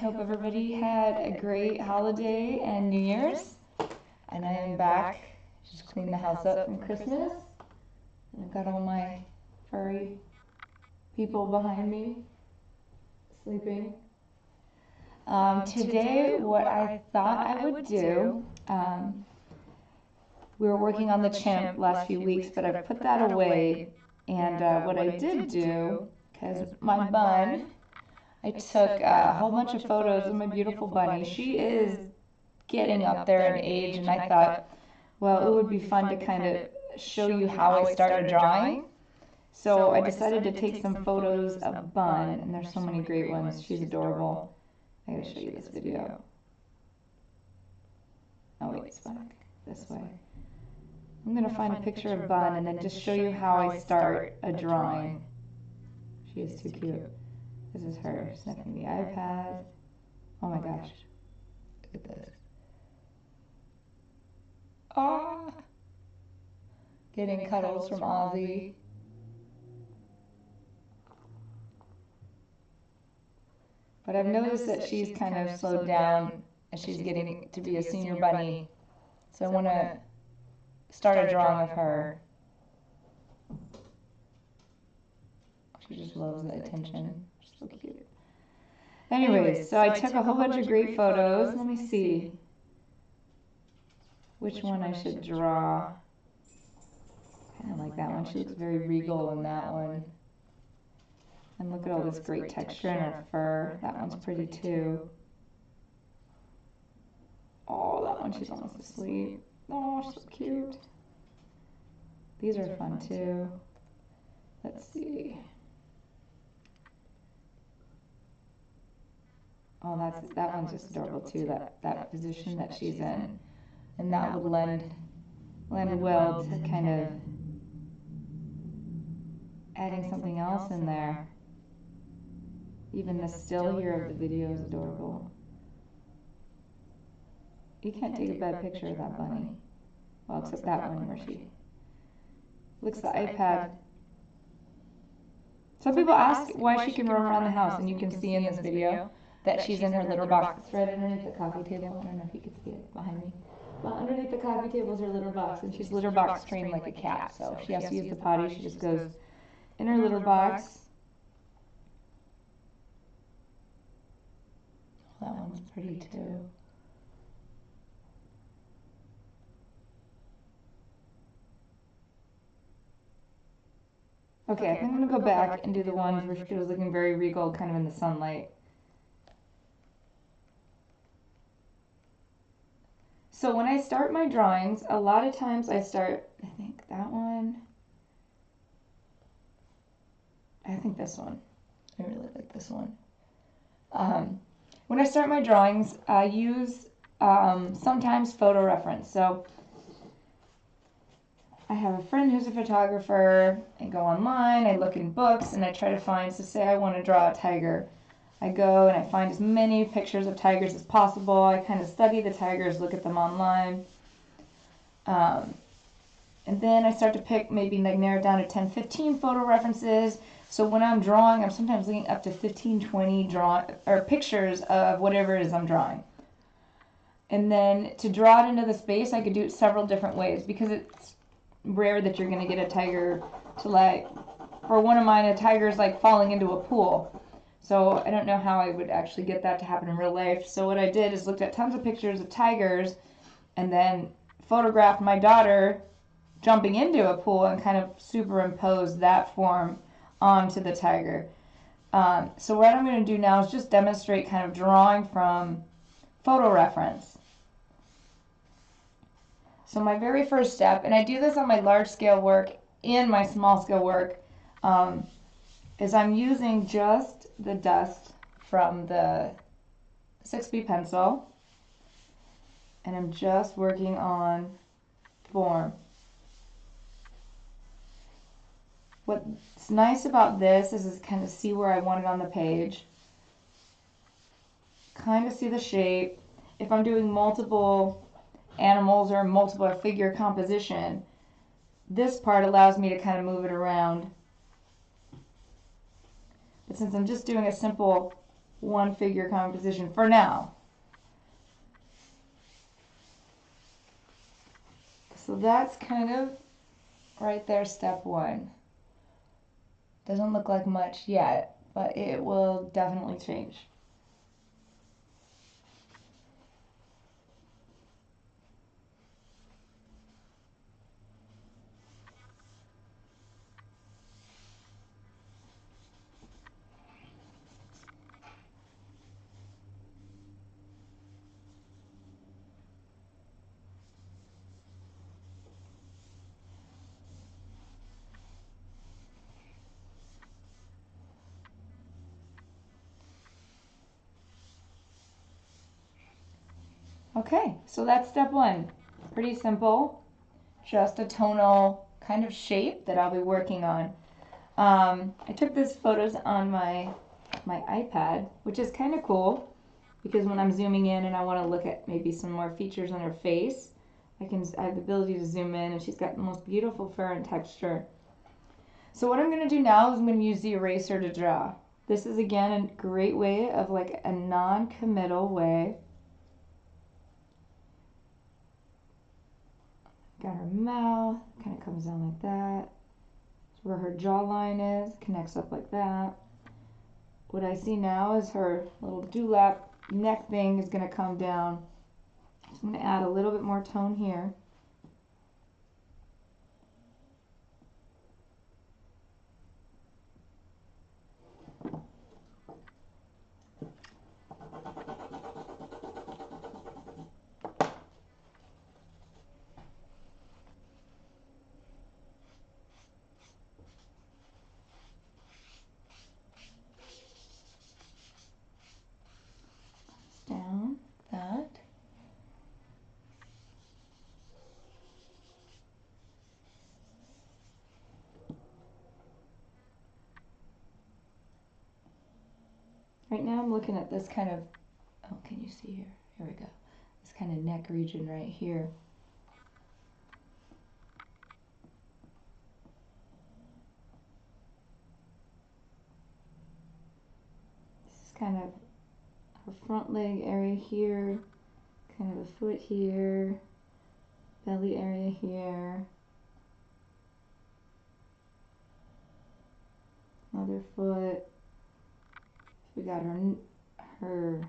hope everybody had a great holiday and New Year's. And I am back. Just cleaned the house up from Christmas. And I've got all my furry people behind me sleeping. Today, what I thought I would do, we were working on the chimp last few weeks, but I've put that away. And what I did do, because my bun, I took a whole bunch of photos of my beautiful bunny. She is getting up there in age, and I thought, well, it would be fun to kind of show you how I started drawing. So I decided to take some photos of Bun, and there's so many great ones. She's adorable. I gotta show you this video. Oh wait, it's back this way. I'm gonna find a picture of Bun and then just show you how I start a drawing. She is too cute. This is her sniffing the iPad. Oh my gosh. Look at this. Oh! Getting cuddles from Ozzy. But I've noticed that she's kind of slowed down as she's getting to be a senior bunny. So I want to start a drawing of her. She just loves the attention. She's so cute. Anyways, so I took a whole bunch of great photos. Let me see which one I should draw. Kind of like that one. She looks very regal in that one. And look at all this great texture in her fur. That one's pretty too. Oh, that one, she's almost asleep. Oh, she's so cute. These are fun too. Let's see. Oh, that one's just adorable too, that position that she's in. And that would lend well to kind of adding something else in there. Even the still here of the video is adorable. You can't take a bad picture of that bunny. Well, except that one where she looks at the iPad. Some people ask why she can roam around the house, and you can see in this video that she's in her litter box. It's right underneath the coffee table. I don't know if you can see it behind me. But underneath the coffee table is her litter box, and she's litter box trained like a cat. So if she has to use the potty, she just goes in her litter box. That one's pretty too. Okay, I think I'm going to go back and do the ones where she was looking very regal, kind of in the sunlight. So when I start my drawings, a lot of times I start, I think that one. I think this one. I really like this one. When I start my drawings, I use sometimes photo reference. So I have a friend who's a photographer. I go online, I look in books, and I try to find, so say I want to draw a tiger. I go and I find as many pictures of tigers as possible. I kind of study the tigers, look at them online. And then I start to pick, maybe like narrow it down to 10, 15 photo references. So when I'm drawing, I'm sometimes looking up to 15, 20 pictures of whatever it is I'm drawing. And then to draw it into the space, I could do it several different ways, because it's rare that you're going to get a tiger to, like, for one of mine, a tiger's like falling into a pool. So I don't know how I would actually get that to happen in real life. So what I did is looked at tons of pictures of tigers and then photographed my daughter jumping into a pool and kind of superimposed that form onto the tiger. So what I'm going to do now is just demonstrate kind of drawing from photo reference. So my very first step, and I do this on my large scale work and my small scale work, is I'm using just the dust from the 6B pencil, and I'm just working on form. What's nice about this is kind of see where I want it on the page, kind of see the shape. If I'm doing multiple animals or multiple figure composition, this part allows me to kind of move it around. But since I'm just doing a simple one figure composition for now. So that's kind of right there, step one. Doesn't look like much yet, but it will definitely change. Okay, so that's step one. Pretty simple, just a tonal kind of shape that I'll be working on. I took these photos on my iPad, which is kind of cool because when I'm zooming in and I want to look at maybe some more features on her face, I have the ability to zoom in, and she's got the most beautiful fur and texture. So what I'm going to do now is I'm going to use the eraser to draw. This is again a great way of like a non-committal way. Got her mouth, kind of comes down like that. That's where her jawline is, connects up like that. What I see now is her little dewlap neck thing is going to come down. So I'm going to add a little bit more tone here. Down that. Right now I'm looking at this kind of, oh, can you see here? Here we go. This kind of neck region right here. This is kind of her front leg area here, kind of the foot here, belly area here, other foot. We got her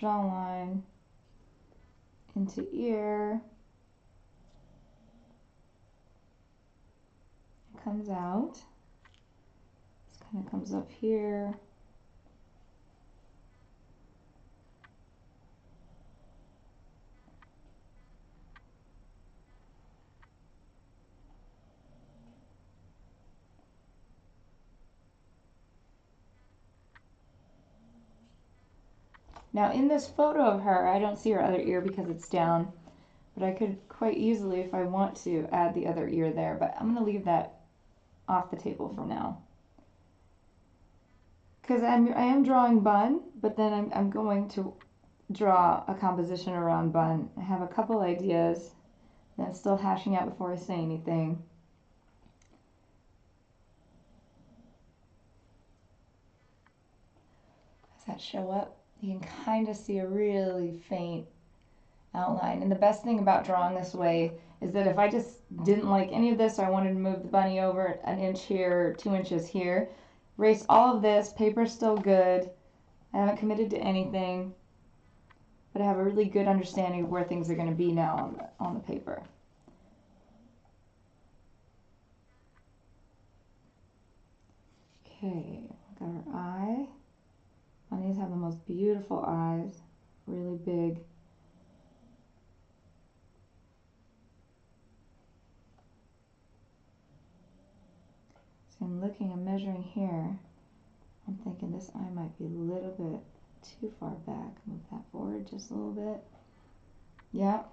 jawline into ear. It comes out. This kind of comes up here. Now in this photo of her, I don't see her other ear because it's down, but I could quite easily, if I want to, add the other ear there, but I'm going to leave that off the table for now. Because I am drawing Bun, but then I'm going to draw a composition around Bun. I have a couple ideas that I'm still hashing out before I say anything. Does that show up? You can kind of see a really faint outline. And the best thing about drawing this way is that if I just didn't like any of this, or I wanted to move the bunny over an inch here, 2 inches here, erase all of this, paper's still good, I haven't committed to anything, but I have a really good understanding of where things are going to be now on the paper. Okay, got her eye. Bunnies have the most beautiful eyes, really big. So I'm looking and measuring here. I'm thinking this eye might be a little bit too far back. Move that forward just a little bit. Yep.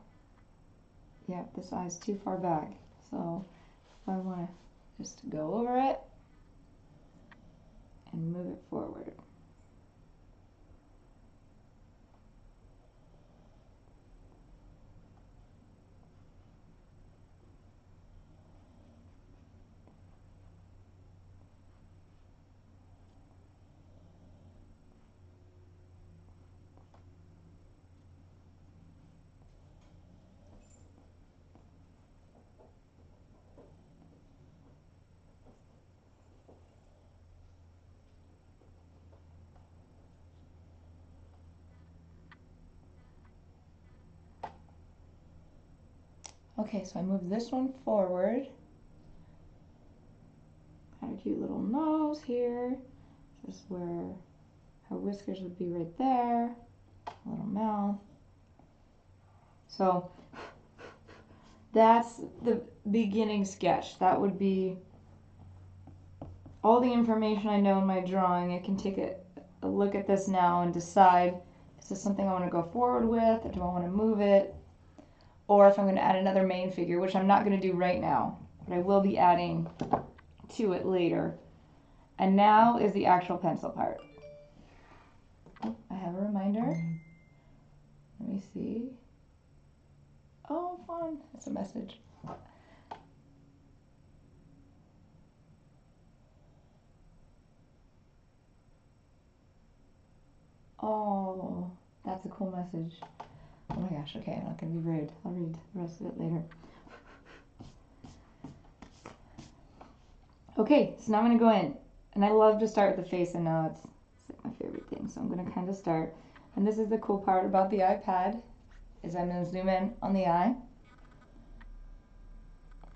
Yep, this eye's too far back. So if I want to just go over it and move it forward. Okay, so I moved this one forward. Got a cute little nose here. This is where her whiskers would be right there. A little mouth. So that's the beginning sketch. That would be all the information I know in my drawing. I can take a look at this now and decide, is this something I want to go forward with, or do I want to move it? Or if I'm going to add another main figure, which I'm not going to do right now, but I will be adding to it later. And now is the actual pencil part. Oh, I have a reminder. Let me see. Oh, fun. It's a message. Oh, that's a cool message. Oh my gosh, okay, I'm not going to be rude. I'll read the rest of it later. Okay, so now I'm going to go in. And I love to start with the face, and now it's like my favorite thing. So I'm going to kind of start. And this is the cool part about the iPad, is I'm going to zoom in on the eye.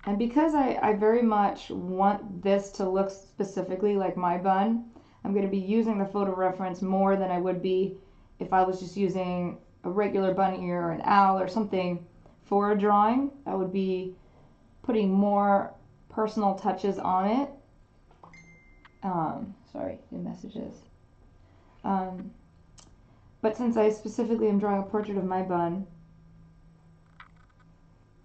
And because I very much want this to look specifically like my bun, I'm going to be using the photo reference more than I would be if I was just using a regular bunny ear or an owl or something for a drawing. I would be putting more personal touches on it. Sorry, new messages. But since I specifically am drawing a portrait of my bun,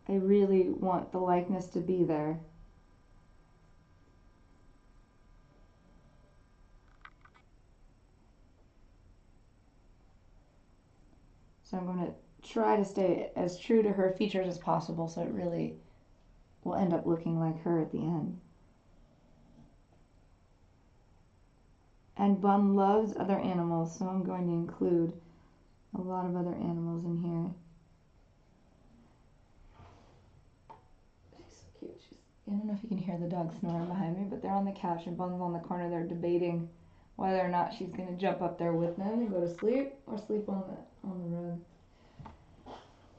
I really want the likeness to be there. So I'm going to try to stay as true to her features as possible so it really will end up looking like her at the end. And Bun loves other animals, so I'm going to include a lot of other animals in here. She's so cute. I don't know if you can hear the dog snoring behind me, but they're on the couch and Bun's on the corner. They're debating whether or not she's going to jump up there with them and go to sleep or sleep on the rug.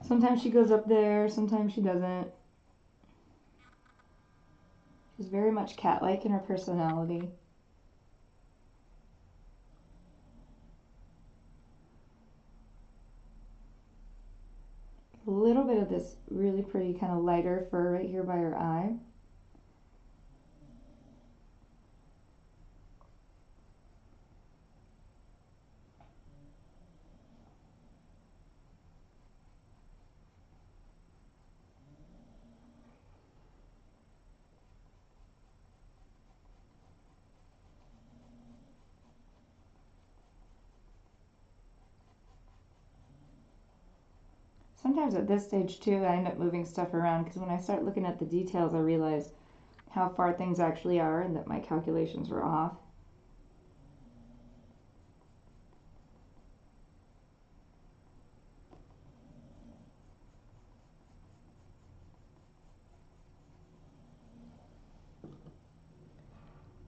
Sometimes she goes up there, sometimes she doesn't. She's very much cat-like in her personality. A little bit of this really pretty kind of lighter fur right here by her eye. Sometimes at this stage too, I end up moving stuff around because when I start looking at the details, I realize how far things actually are and that my calculations were off.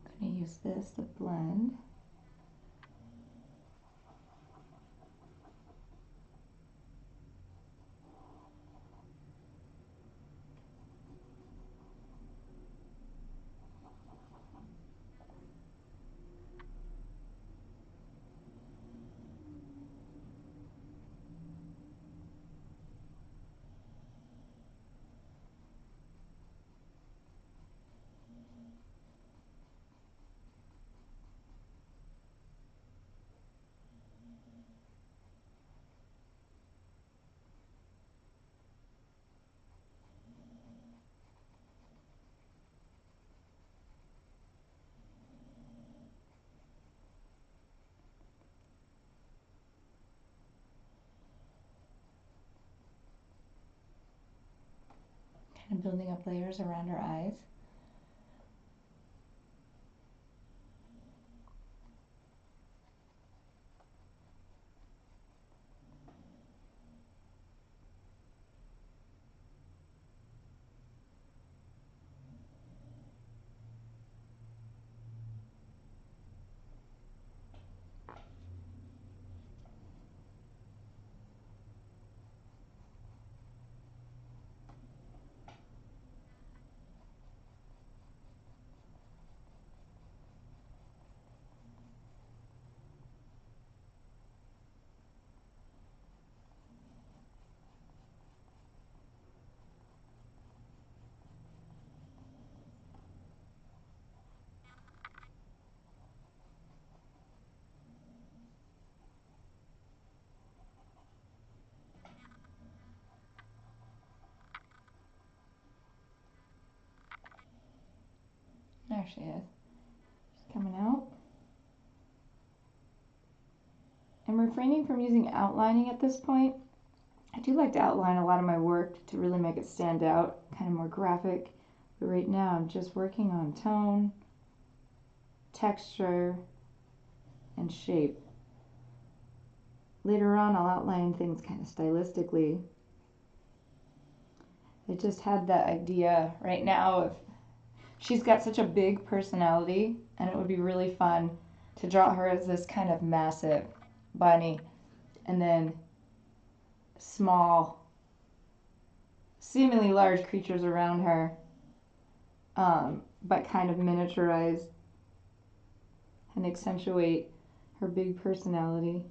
I'm going to use this to blend. Kind of building up layers around her eyes. she is. She's coming out. I'm refraining from using outlining at this point. I do like to outline a lot of my work to really make it stand out, kind of more graphic. But right now I'm just working on tone, texture, and shape. Later on I'll outline things kind of stylistically. I just had that idea right now of she's got such a big personality, and it would be really fun to draw her as this kind of massive bunny and then small, seemingly large creatures around her, but kind of miniaturized and accentuate her big personality.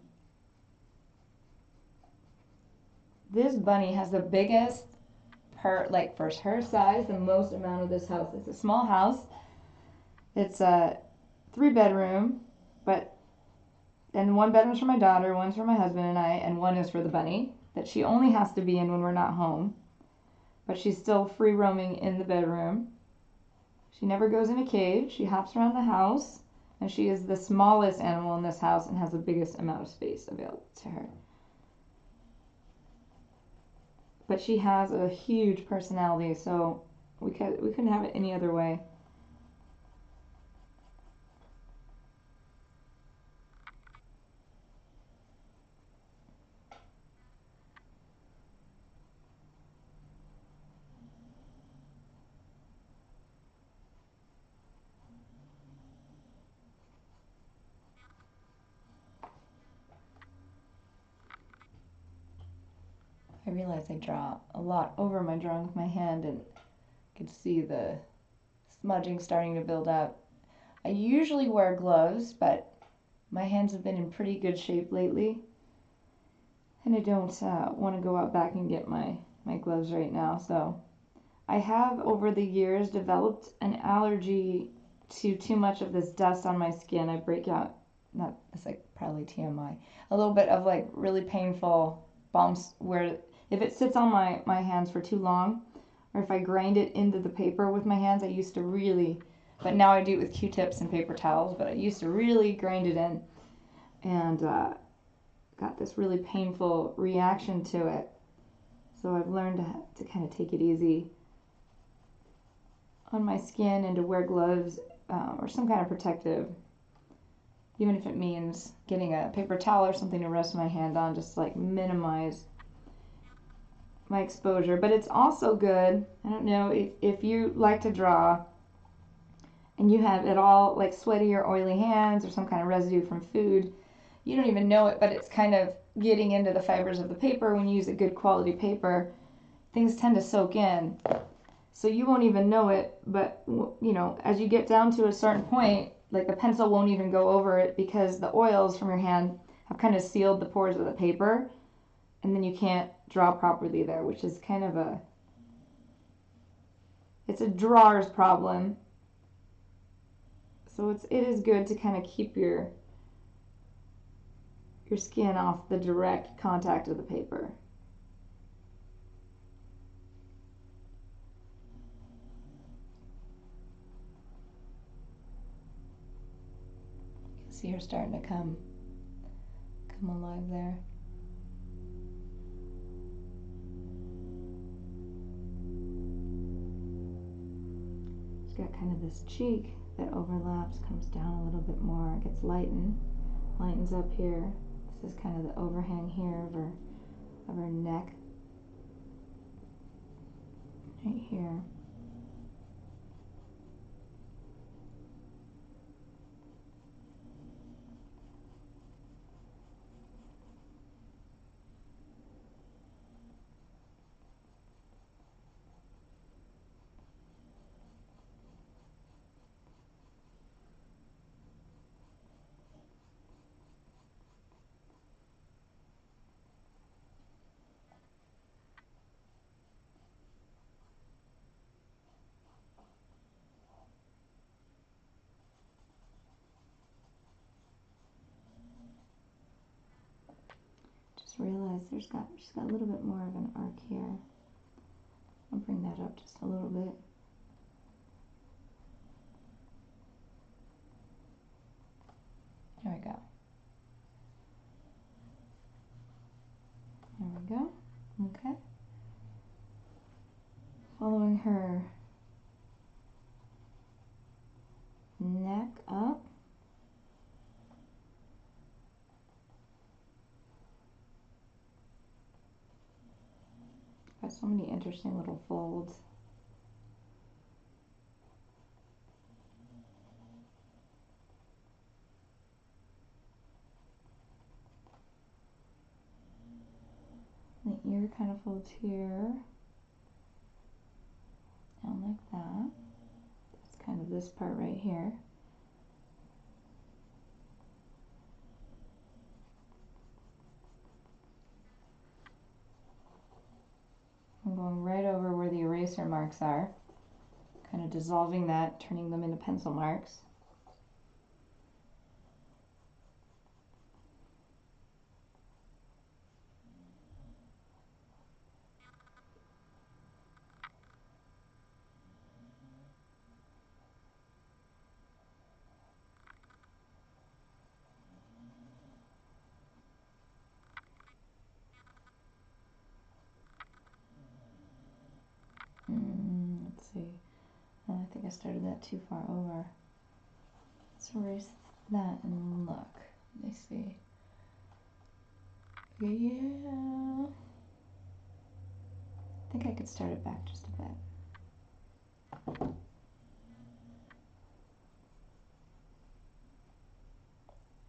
This bunny has the biggest, like for her size, the most amount of this house. It's a small house. It's a 3-bedroom, and 1 bedroom's for my daughter, 1's for my husband and I, and 1 is for the bunny that she only has to be in when we're not home. But she's still free roaming in the bedroom. She never goes in a cage. She hops around the house, and she is the smallest animal in this house and has the biggest amount of space available to her. But she has a huge personality, so we couldn't have it any other way. I realized I draw a lot over my drawing with my hand, and could see the smudging starting to build up. I usually wear gloves, but my hands have been in pretty good shape lately, and I don't want to go out back and get my gloves right now. So I have over the years developed an allergy to too much of this dust on my skin. I break out, it's like probably TMI, a little bit of like really painful bumps where if it sits on my hands for too long, or if I grind it into the paper with my hands, I used to really, but now I do it with Q-tips and paper towels, but I used to really grind it in, and got this really painful reaction to it. So I've learned to kind of take it easy on my skin and to wear gloves or some kind of protective, even if it means getting a paper towel or something to rest my hand on, just to like minimize my exposure. But it's also good, I don't know, if you like to draw and you have it all like sweaty or oily hands or some kind of residue from food, you don't even know it, but it's kind of getting into the fibers of the paper. When you use a good quality paper, things tend to soak in, so you won't even know it. But you know, as you get down to a certain point, like the pencil won't even go over it because the oils from your hand have kind of sealed the pores of the paper, and then you can't draw properly there, which is kind of it's a drawer's problem. So it is good to kind of keep your skin off the direct contact of the paper. You can see her starting to come alive there. She's got kind of this cheek that overlaps, comes down a little bit more, it gets lightens up here. This is kind of the overhang here of her neck, right here. Realize she's got a little bit more of an arc here. I'll bring that up just a little bit. There we go. There we go. Okay. Following her neck up. Got so many interesting little folds. The ear kind of folds here, down like that. That's kind of this part right here. I'm going right over where the eraser marks are, kind of dissolving that, turning them into pencil marks. Let's see. I think I started that too far over. Let's erase that and look. Let me see. Yeah. I think I could start it back just a bit.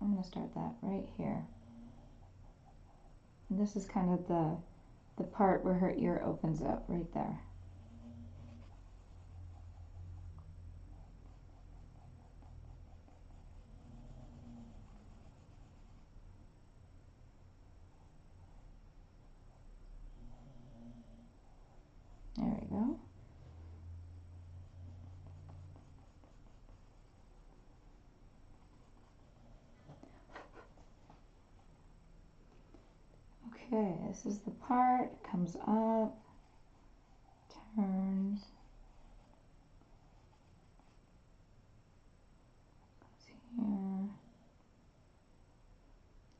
I'm going to start that right here. And this is kind of the part where her ear opens up right there. There we go. Okay, this is the part, comes up, turns, goes here.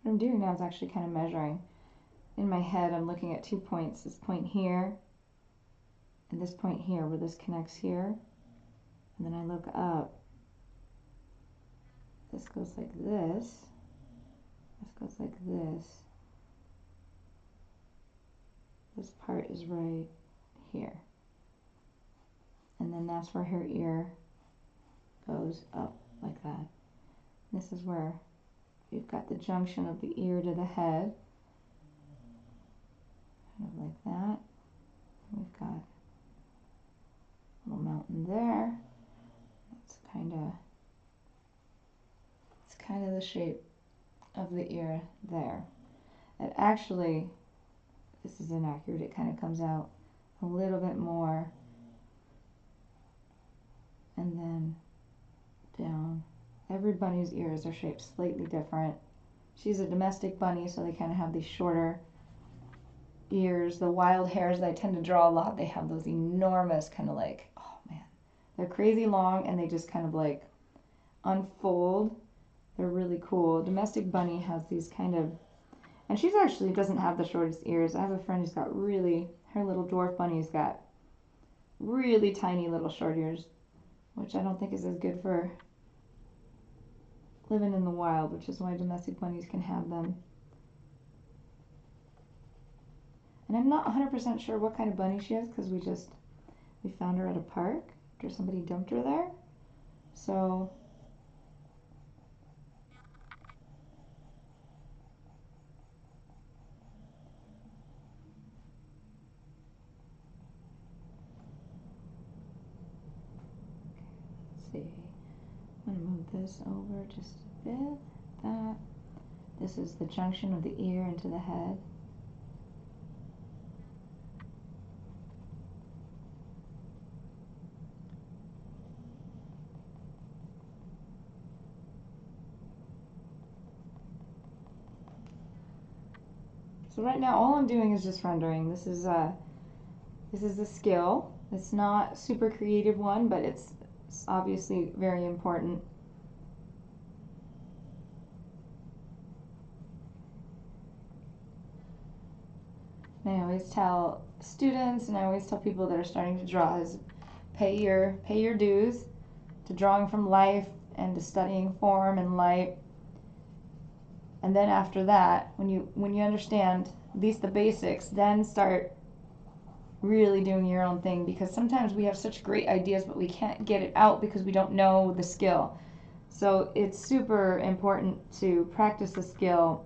What I'm doing now is actually kind of measuring. In my head, I'm looking at 2 points, this point here, and this point here, where this connects here. And then I look up. This goes like this. This goes like this. This part is right here. And then that's where her ear goes up like that. This is where we've got the junction of the ear to the head. Kind of like that. We've got a little mountain there. It's kind of the shape of the ear there. And actually, this is inaccurate. It kind of comes out a little bit more and then down. Every bunny's ears are shaped slightly different. She's a domestic bunny, so they kind of have these shorter ears. The wild hares that I tend to draw a lot, they have those enormous kind of like, oh man, they're crazy long and they just kind of like unfold. They're really cool. Domestic bunny has these kind of, and she's actually doesn't have the shortest ears. I have a friend who's got really, her little dwarf bunny's got really tiny little short ears, which I don't think is as good for living in the wild, which is why domestic bunnies can have them. And I'm not 100% sure what kind of bunny she is because we found her at a park after somebody dumped her there. So let's see. I'm going to move this over just a bit. That. This is the junction of the ear into the head. So right now all I'm doing is just rendering. This is a skill. It's not a super creative one, but it's obviously very important. And I always tell students, and I always tell people that are starting to draw, is pay your dues to drawing from life and to studying form and light. And then after that, when you understand at least the basics, then start really doing your own thing, because sometimes we have such great ideas but we can't get it out because we don't know the skill. So it's super important to practice the skill,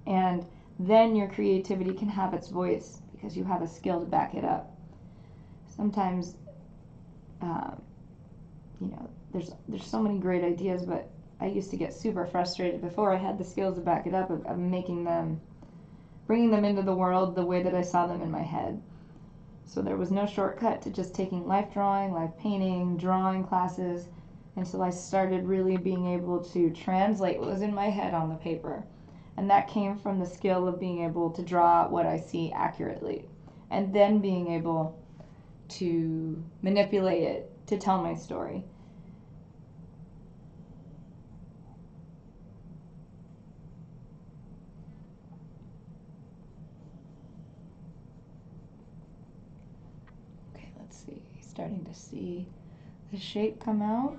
and then your creativity can have its voice because you have a skill to back it up. Sometimes there's so many great ideas, but I used to get super frustrated before I had the skills to back it up of making them, bringing them into the world the way that I saw them in my head. So there was no shortcut to just taking life drawing, life painting, drawing classes, until I started really being able to translate what was in my head on the paper. And that came from the skill of being able to draw what I see accurately, and then being able to manipulate it to tell my story. Okay, let's see. Starting to see the shape come out.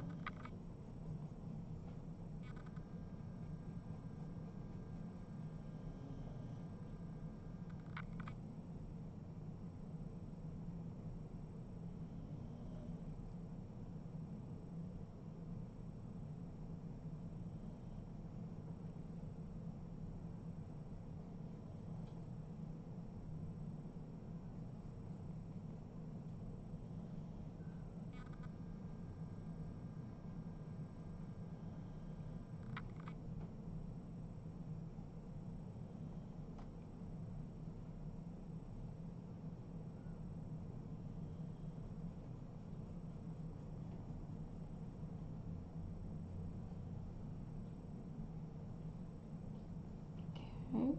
Okay.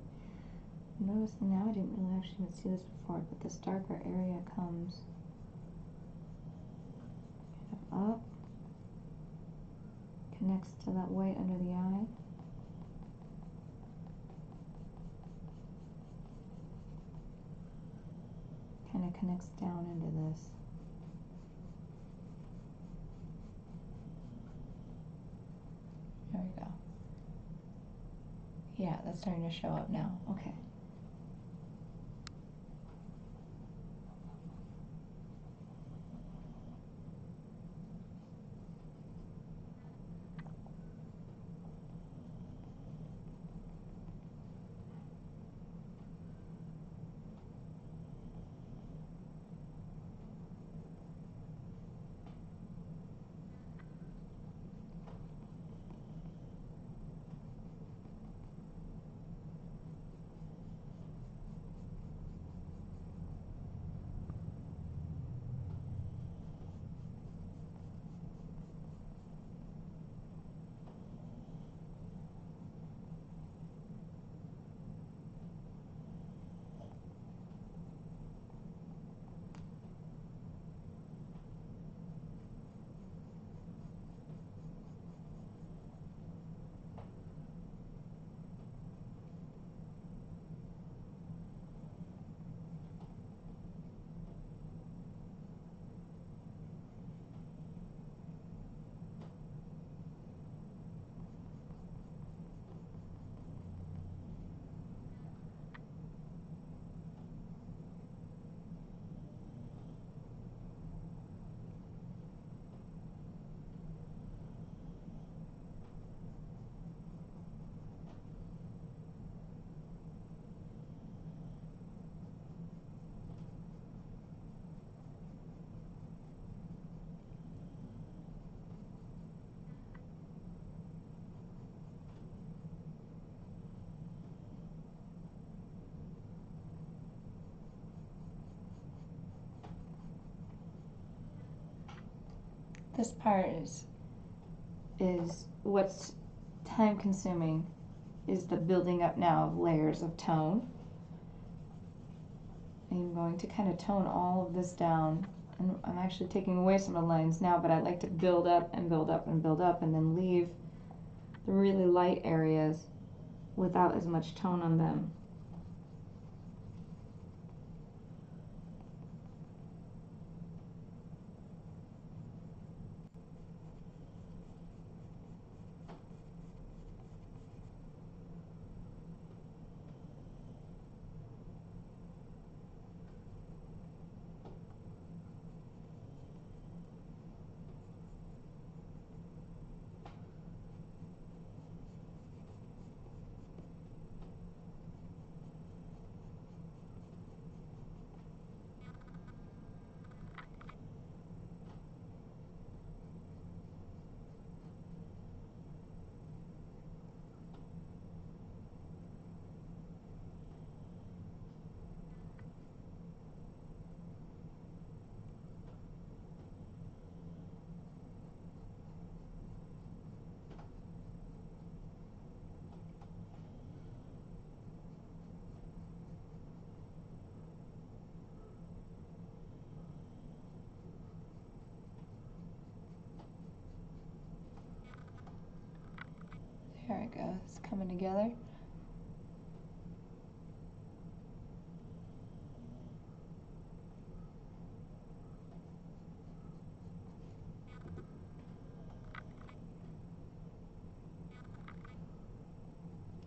Notice now, I didn't really actually even see this before, but this darker area comes kind of up, connects to that white under the eye. Kind of connects down into this. There we go. Yeah, that's starting to show up now. Okay. This part is what's time consuming, is the building up now of layers of tone. I'm going to kind of tone all of this down, and I'm actually taking away some of the lines now, but I like to build up and build up and build up, and then leave the really light areas without as much tone on them. coming together.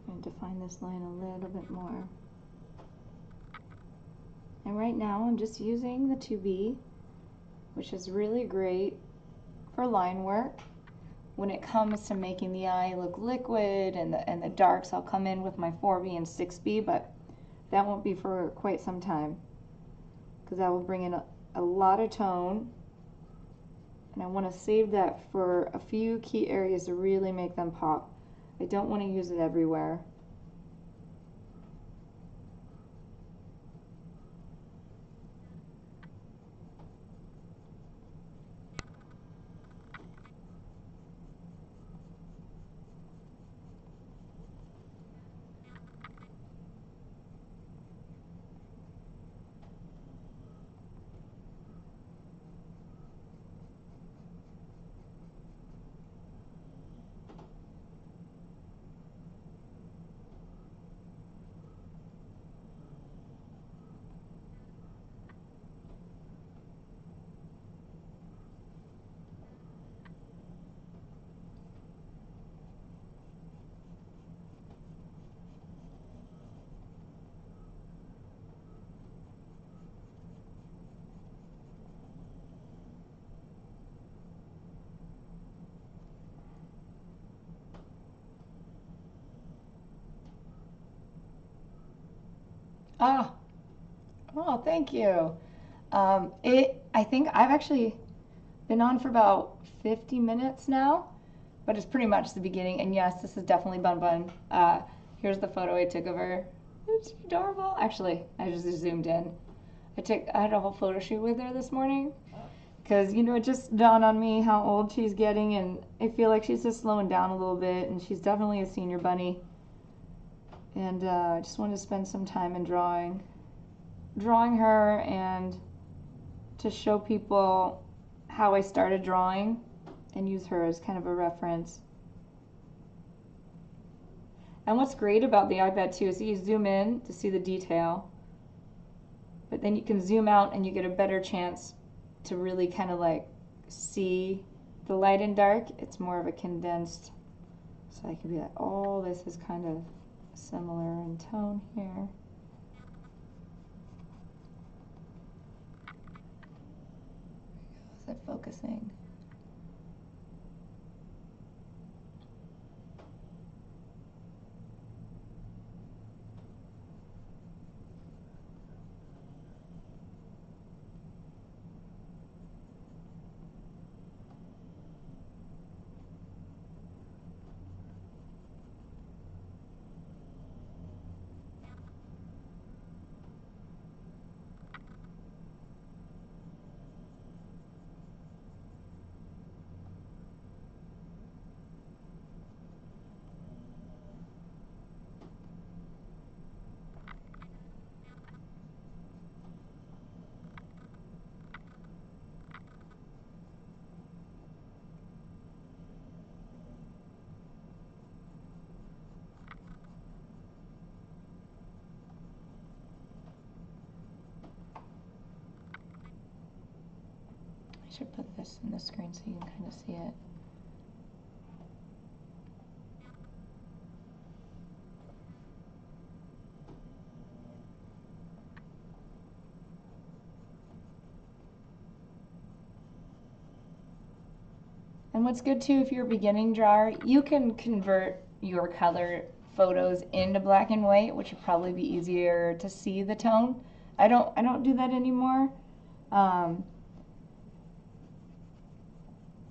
I'm going to define this line a little bit more. And right now I'm just using the 2B, which is really great for line work. When it comes to making the eye look liquid and the darks, I'll come in with my 4B and 6B, but that won't be for quite some time because that will bring in a lot of tone, and I want to save that for a few key areas to really make them pop. I don't want to use it everywhere. Ah, oh, thank you. I think I've actually been on for about 50 minutes now, but it's pretty much the beginning. And yes, this is definitely Bun Bun. Here's the photo I took of her. It's adorable. Actually, I just zoomed in. I had a whole photo shoot with her this morning because, you know, it just dawned on me how old she's getting, and I feel like she's just slowing down a little bit, and she's definitely a senior bunny. And I just wanted to spend some time in drawing her and to show people how I started drawing and use her as kind of a reference. And what's great about the iPad too is that you zoom in to see the detail, but then you can zoom out and you get a better chance to really kind of like see the light and dark. It's more of a condensed, so I can be like, oh, this is kind of similar in tone here. Is it focusing? I should put this in the screen so you can kind of see it. And what's good too, if you're a beginning drawer, you can convert your color photos into black and white, which would probably be easier to see the tone. I don't do that anymore.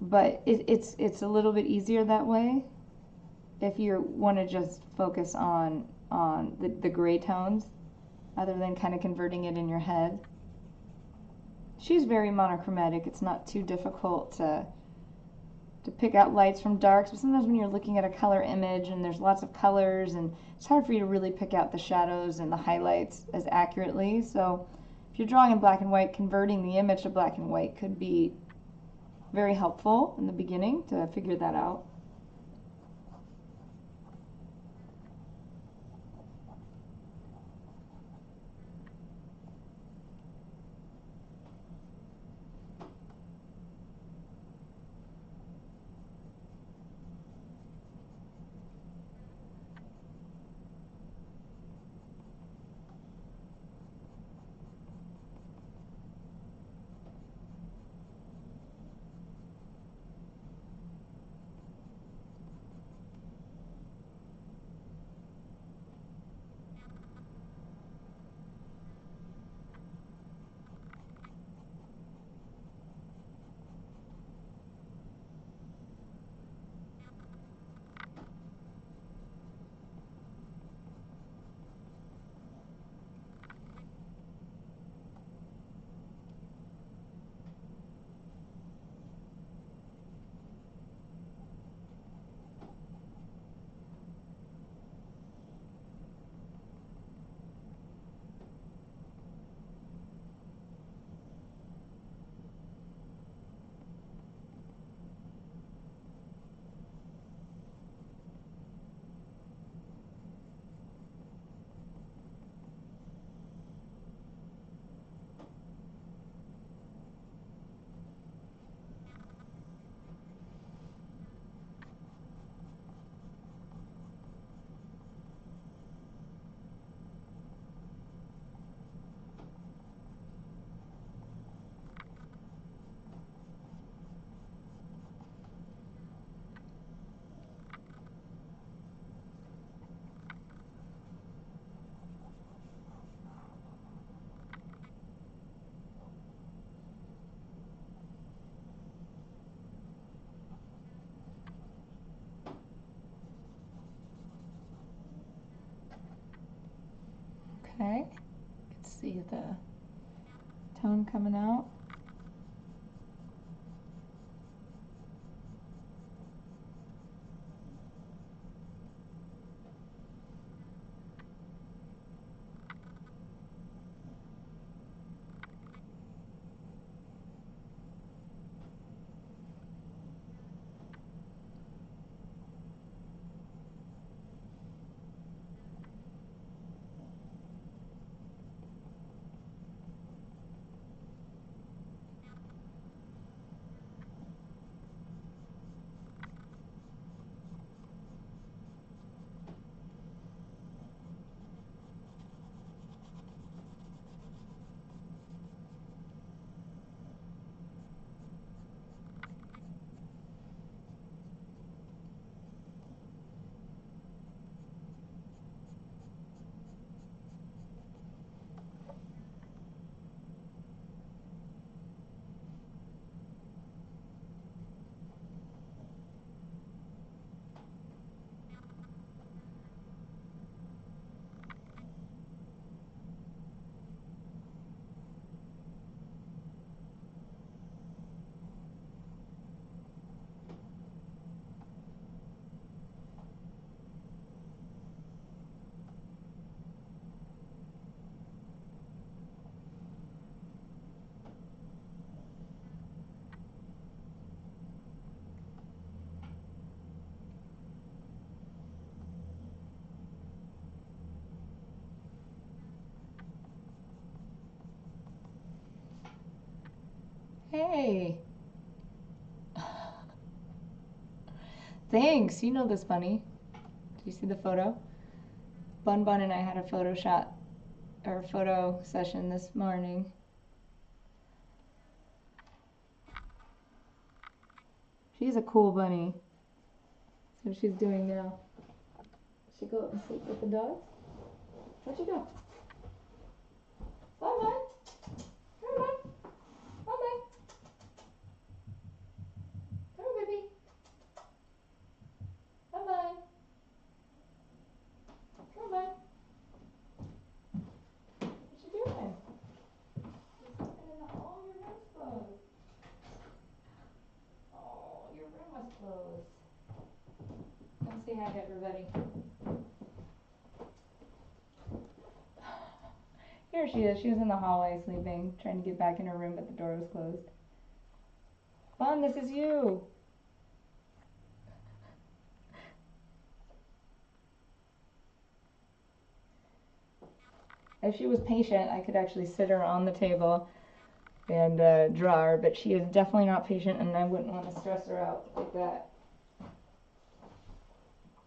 But it's a little bit easier that way if you want to just focus on the gray tones other than kind of converting it in your head. She's very monochromatic. It's not too difficult to pick out lights from darks, but sometimes when you're looking at a color image and there's lots of colors, and it's hard for you to really pick out the shadows and the highlights as accurately. So if you're drawing in black and white, converting the image to black and white could be very helpful in the beginning to figure that out. Okay. Let's see the tone coming out. Hey. Thanks. You know this bunny. Did you see the photo? Bun Bun and I had a photo shot or photo session this morning. She's a cool bunny. That's what she's doing now. She go up and sleep with the dogs? Where'd you go? Bun Bun. Come on. Bun Bun. Come on, baby. Bun Bun. Come on. What you doing? Oh, your room's closed. Oh, your room was closed. Come say hi to everybody. Here she is. She was in the hallway sleeping, trying to get back in her room, but the door was closed. Bun, this is you. If she was patient, I could actually sit her on the table and draw her, but she is definitely not patient, and I wouldn't want to stress her out like that.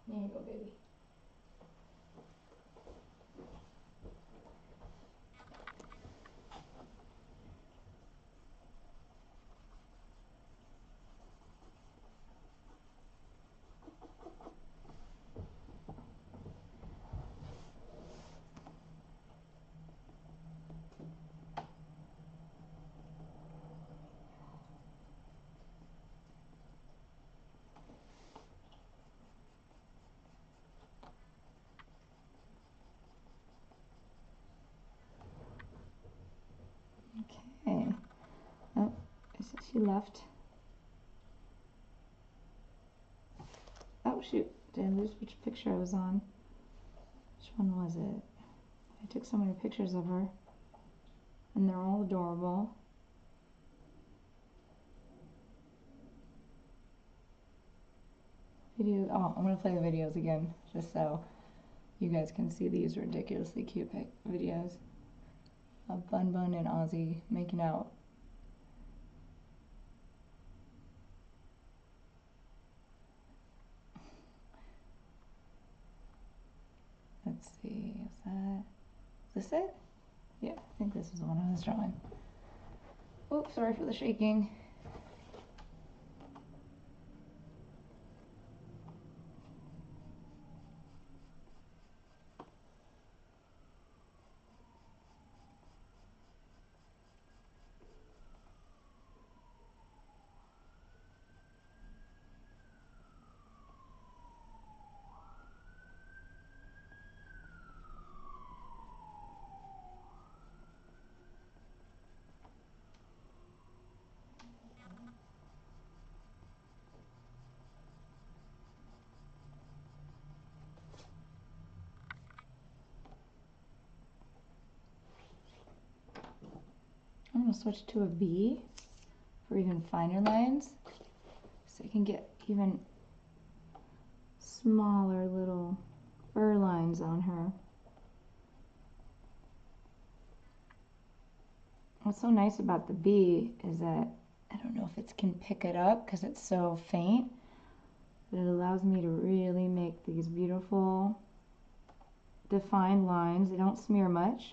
There you go, baby. Okay. Oh, she left. Oh, shoot. Did I lose which picture I was on? Which one was it? I took so many pictures of her, and they're all adorable. Videos. Oh, I'm going to play the videos again, just so you guys can see these ridiculously cute videos of Bun Bun and Ozzy making out. Let's see, is this it? Yeah, I think this is the one I was drawing. Oops, sorry for the shaking. We'll switch to a B for even finer lines, so you can get even smaller little fur lines on her. What's so nice about the B is that I don't know if it can pick it up because it's so faint, but it allows me to really make these beautiful defined lines. They don't smear much.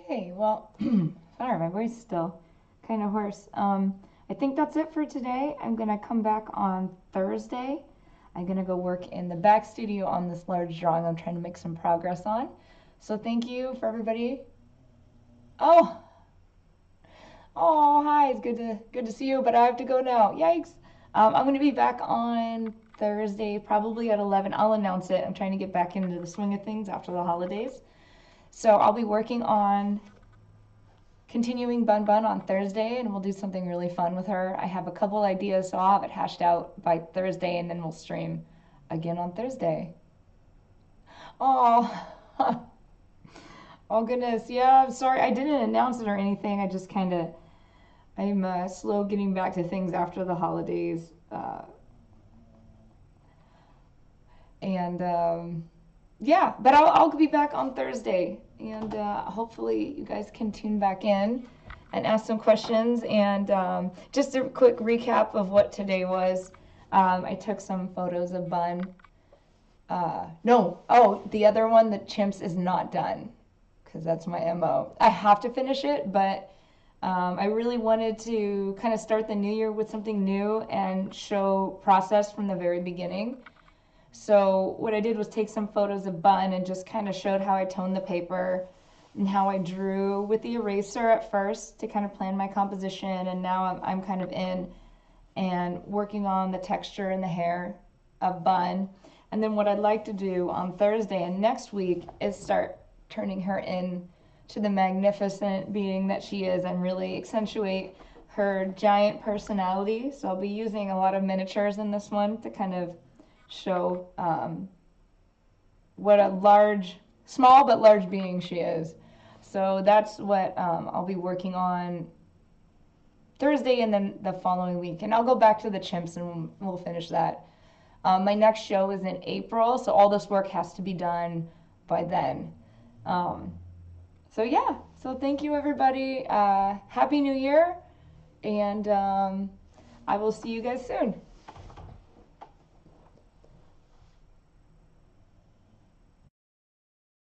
Okay, well, sorry, my voice is still kind of hoarse. I think that's it for today. I'm gonna come back on Thursday. I'm gonna go work in the back studio on this large drawing I'm trying to make some progress on. So thank you for everybody. Oh, oh, hi. It's good to see you, but I have to go now. Yikes. I'm gonna be back on Thursday, probably at 11. I'll announce it. I'm trying to get back into the swing of things after the holidays. So I'll be working on continuing Bun Bun on Thursday, and we'll do something really fun with her. I have a couple ideas, so I'll have it hashed out by Thursday, and then we'll stream again on Thursday. Oh, oh goodness, yeah, I'm sorry. I didn't announce it or anything. I just kind of, I'm slow getting back to things after the holidays. Yeah, but I'll be back on Thursday, and hopefully you guys can tune back in and ask some questions. And just a quick recap of what today was. I took some photos of Bun. No, oh, the other one, the chimps, is not done because that's my MO. I have to finish it, but I really wanted to kind of start the new year with something new and show process from the very beginning. So what I did was take some photos of Bun and just kind of showed how I toned the paper and how I drew with the eraser at first to kind of plan my composition, and now I'm kind of in and working on the texture and the hair of Bun. And then what I'd like to do on Thursday and next week is start turning her in to the magnificent being that she is and really accentuate her giant personality. So I'll be using a lot of miniatures in this one to kind of show what a large, small but large being she is. So that's what I'll be working on Thursday and then the following week. And I'll go back to the chimps and we'll finish that. My next show is in April, so all this work has to be done by then. So yeah, so thank you everybody. Happy New Year, and I will see you guys soon.